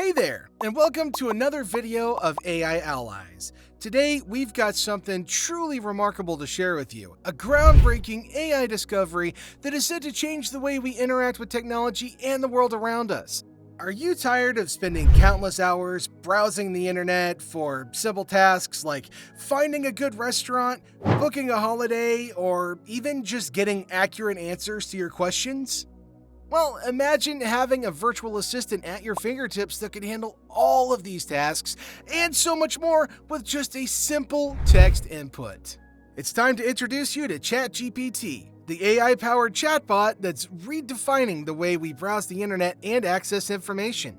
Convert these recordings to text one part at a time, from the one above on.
Hey there, and welcome to another video of AI Allies. Today, we've got something truly remarkable to share with you, a groundbreaking AI discovery that is set to change the way we interact with technology and the world around us. Are you tired of spending countless hours browsing the internet for simple tasks like finding a good restaurant, booking a holiday, or even just getting accurate answers to your questions? Well, imagine having a virtual assistant at your fingertips that can handle all of these tasks and so much more with just a simple text input. It's time to introduce you to ChatGPT, the AI-powered chatbot that's redefining the way we browse the internet and access information.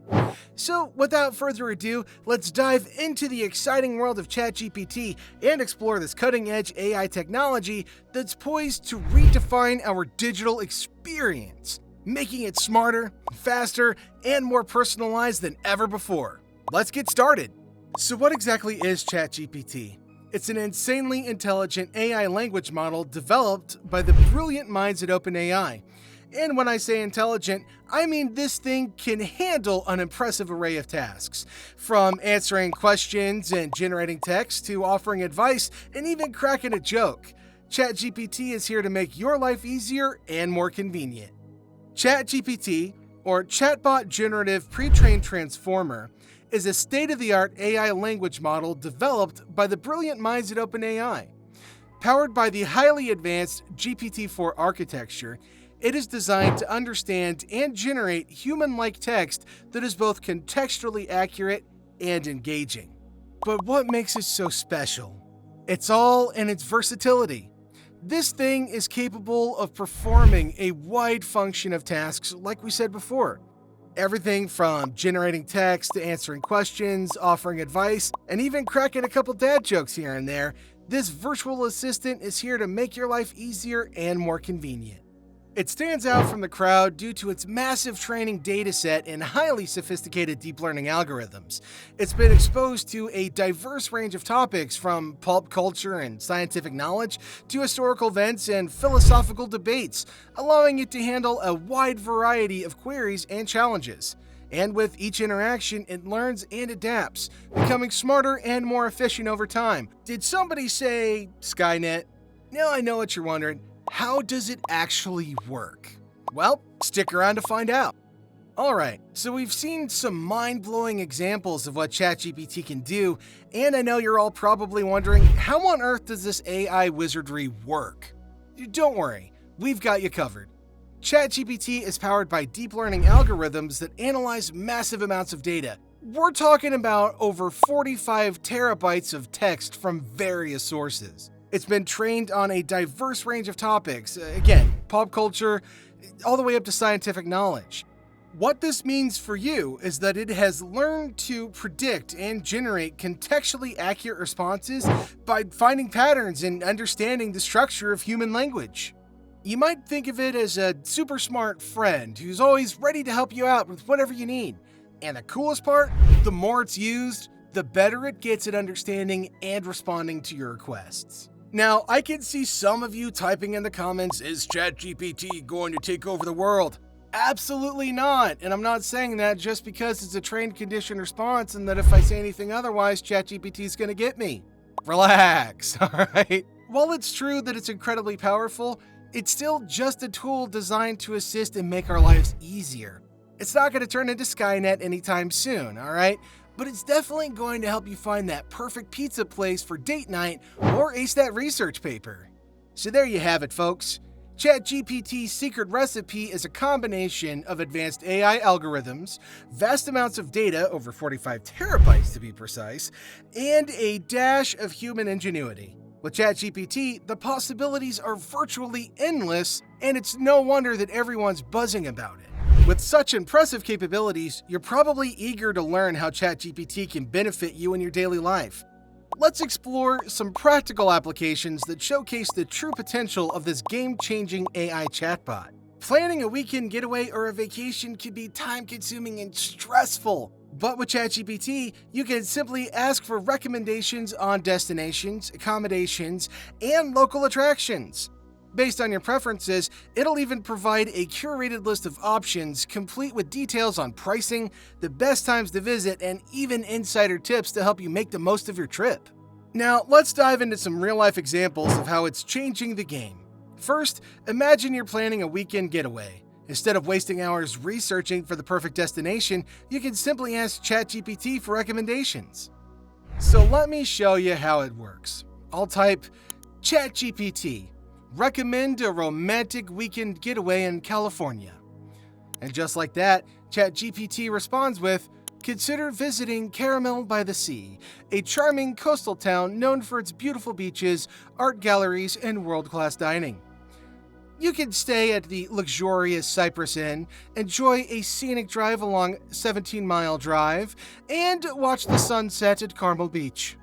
So, without further ado, let's dive into the exciting world of ChatGPT and explore this cutting-edge AI technology that's poised to redefine our digital experience, making it smarter, faster, and more personalized than ever before. Let's get started. So what exactly is ChatGPT? It's an insanely intelligent AI language model developed by the brilliant minds at OpenAI. And when I say intelligent, I mean this thing can handle an impressive array of tasks, from answering questions and generating text to offering advice and even cracking a joke. ChatGPT is here to make your life easier and more convenient. ChatGPT, or Chatbot Generative Pre-trained Transformer, is a state-of-the-art AI language model developed by the brilliant minds at OpenAI. Powered by the highly advanced GPT-4 architecture, it is designed to understand and generate human-like text that is both contextually accurate and engaging. But what makes it so special? It's all in its versatility. This thing is capable of performing a wide function of tasks like we said before. Everything from generating text to answering questions, offering advice, and even cracking a couple dad jokes here and there, this virtual assistant is here to make your life easier and more convenient. It stands out from the crowd due to its massive training dataset and highly sophisticated deep learning algorithms. It's been exposed to a diverse range of topics from pulp culture and scientific knowledge to historical events and philosophical debates, allowing it to handle a wide variety of queries and challenges. And with each interaction, it learns and adapts, becoming smarter and more efficient over time. Did somebody say Skynet? Now I know what you're wondering. How does it actually work? Well, stick around to find out. Alright, so we've seen some mind-blowing examples of what ChatGPT can do, and I know you're all probably wondering, how on earth does this AI wizardry work? Don't worry, we've got you covered. ChatGPT is powered by deep learning algorithms that analyze massive amounts of data. We're talking about over 45 terabytes of text from various sources. It's been trained on a diverse range of topics, again, pop culture, all the way up to scientific knowledge. What this means for you is that it has learned to predict and generate contextually accurate responses by finding patterns and understanding the structure of human language. You might think of it as a super smart friend who's always ready to help you out with whatever you need. And the coolest part, the more it's used, the better it gets at understanding and responding to your requests. Now, I can see some of you typing in the comments, is ChatGPT going to take over the world? Absolutely not, and I'm not saying that just because it's a trained conditioned response and that if I say anything otherwise, ChatGPT is going to get me. Relax, alright? While it's true that it's incredibly powerful, it's still just a tool designed to assist and make our lives easier. It's not going to turn into Skynet anytime soon, alright? But it's definitely going to help you find that perfect pizza place for date night or ace that research paper. So there you have it, folks. ChatGPT's secret recipe is a combination of advanced AI algorithms, vast amounts of data, over 45 terabytes to be precise, and a dash of human ingenuity. With ChatGPT, the possibilities are virtually endless, and it's no wonder that everyone's buzzing about it. With such impressive capabilities, you're probably eager to learn how ChatGPT can benefit you in your daily life. Let's explore some practical applications that showcase the true potential of this game-changing AI chatbot. Planning a weekend getaway or a vacation can be time-consuming and stressful, but with ChatGPT, you can simply ask for recommendations on destinations, accommodations, and local attractions. Based on your preferences, it'll even provide a curated list of options, complete with details on pricing, the best times to visit, and even insider tips to help you make the most of your trip. Now, let's dive into some real-life examples of how it's changing the game. First, imagine you're planning a weekend getaway. Instead of wasting hours researching for the perfect destination, you can simply ask ChatGPT for recommendations. So let me show you how it works. I'll type ChatGPT, recommend a romantic weekend getaway in California. And just like that, ChatGPT responds with, consider visiting Caramel by the Sea, a charming coastal town known for its beautiful beaches, art galleries, and world-class dining. You can stay at the luxurious Cypress Inn, enjoy a scenic drive along 17 Mile Drive, and watch the sunset at Carmel Beach.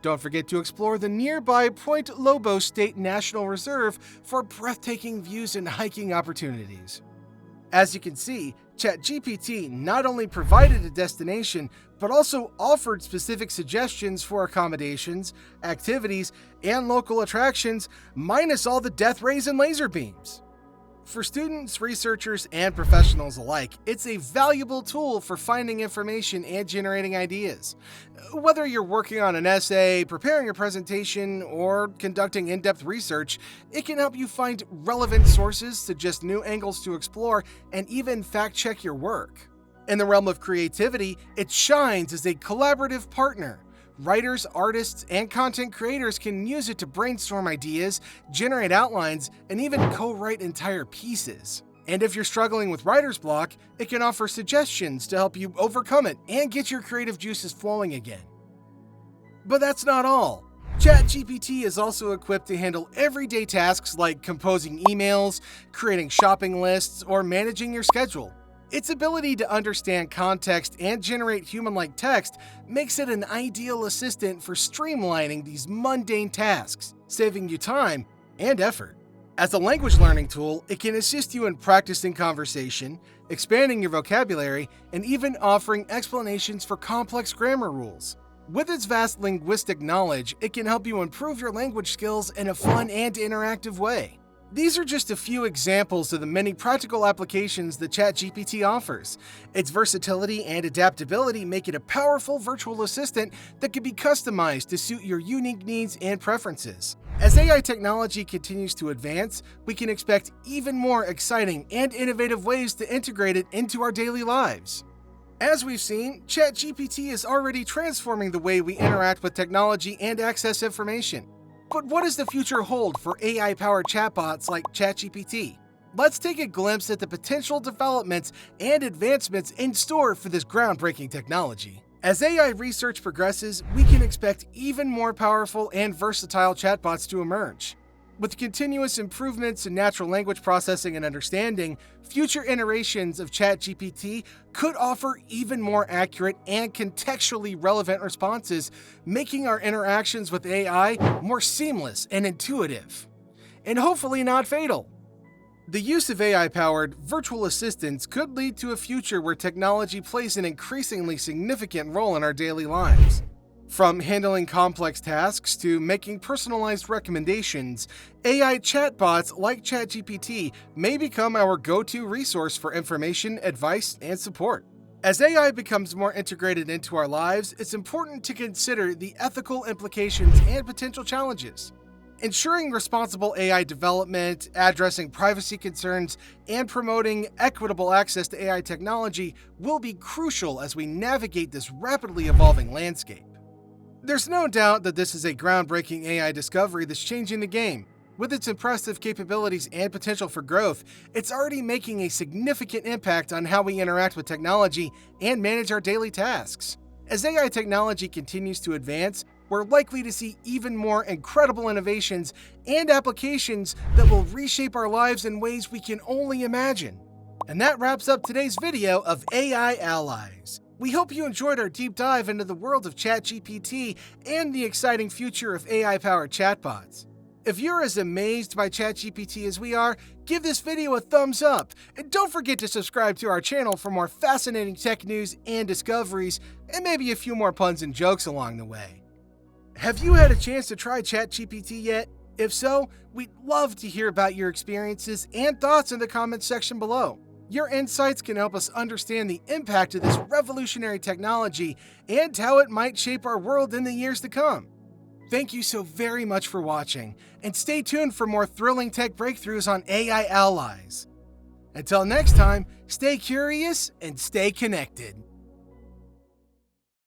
Don't forget to explore the nearby Point Lobos State National Reserve for breathtaking views and hiking opportunities. As you can see, ChatGPT not only provided a destination, but also offered specific suggestions for accommodations, activities, and local attractions, minus all the death rays and laser beams. For students, researchers, and professionals alike, it's a valuable tool for finding information and generating ideas. Whether you're working on an essay, preparing a presentation, or conducting in-depth research, it can help you find relevant sources, suggest new angles to explore, and even fact-check your work. In the realm of creativity, it shines as a collaborative partner. Writers, artists, and content creators can use it to brainstorm ideas, generate outlines, and even co-write entire pieces. And if you're struggling with writer's block, it can offer suggestions to help you overcome it and get your creative juices flowing again. But that's not all. ChatGPT is also equipped to handle everyday tasks like composing emails, creating shopping lists, or managing your schedule. Its ability to understand context and generate human-like text makes it an ideal assistant for streamlining these mundane tasks, saving you time and effort. As a language learning tool, it can assist you in practicing conversation, expanding your vocabulary, and even offering explanations for complex grammar rules. With its vast linguistic knowledge, it can help you improve your language skills in a fun and interactive way. These are just a few examples of the many practical applications that ChatGPT offers. Its versatility and adaptability make it a powerful virtual assistant that can be customized to suit your unique needs and preferences. As AI technology continues to advance, we can expect even more exciting and innovative ways to integrate it into our daily lives. As we've seen, ChatGPT is already transforming the way we interact with technology and access information. But what does the future hold for AI-powered chatbots like ChatGPT? Let's take a glimpse at the potential developments and advancements in store for this groundbreaking technology. As AI research progresses, we can expect even more powerful and versatile chatbots to emerge. With continuous improvements in natural language processing and understanding, future iterations of ChatGPT could offer even more accurate and contextually relevant responses, making our interactions with AI more seamless and intuitive, and hopefully not fatal. The use of AI-powered virtual assistants could lead to a future where technology plays an increasingly significant role in our daily lives. From handling complex tasks to making personalized recommendations, AI chatbots like ChatGPT may become our go-to resource for information, advice, and support. As AI becomes more integrated into our lives, it's important to consider the ethical implications and potential challenges. Ensuring responsible AI development, addressing privacy concerns, and promoting equitable access to AI technology will be crucial as we navigate this rapidly evolving landscape. There's no doubt that this is a groundbreaking AI discovery that's changing the game. With its impressive capabilities and potential for growth, it's already making a significant impact on how we interact with technology and manage our daily tasks. As AI technology continues to advance, we're likely to see even more incredible innovations and applications that will reshape our lives in ways we can only imagine. And that wraps up today's video of AI Allies. We hope you enjoyed our deep dive into the world of ChatGPT and the exciting future of AI-powered chatbots. If you're as amazed by ChatGPT as we are, give this video a thumbs up, and don't forget to subscribe to our channel for more fascinating tech news and discoveries, and maybe a few more puns and jokes along the way. Have you had a chance to try ChatGPT yet? If so, we'd love to hear about your experiences and thoughts in the comments section below. Your insights can help us understand the impact of this revolutionary technology and how it might shape our world in the years to come. Thank you so very much for watching, and stay tuned for more thrilling tech breakthroughs on AI allies. Until next time, stay curious and stay connected.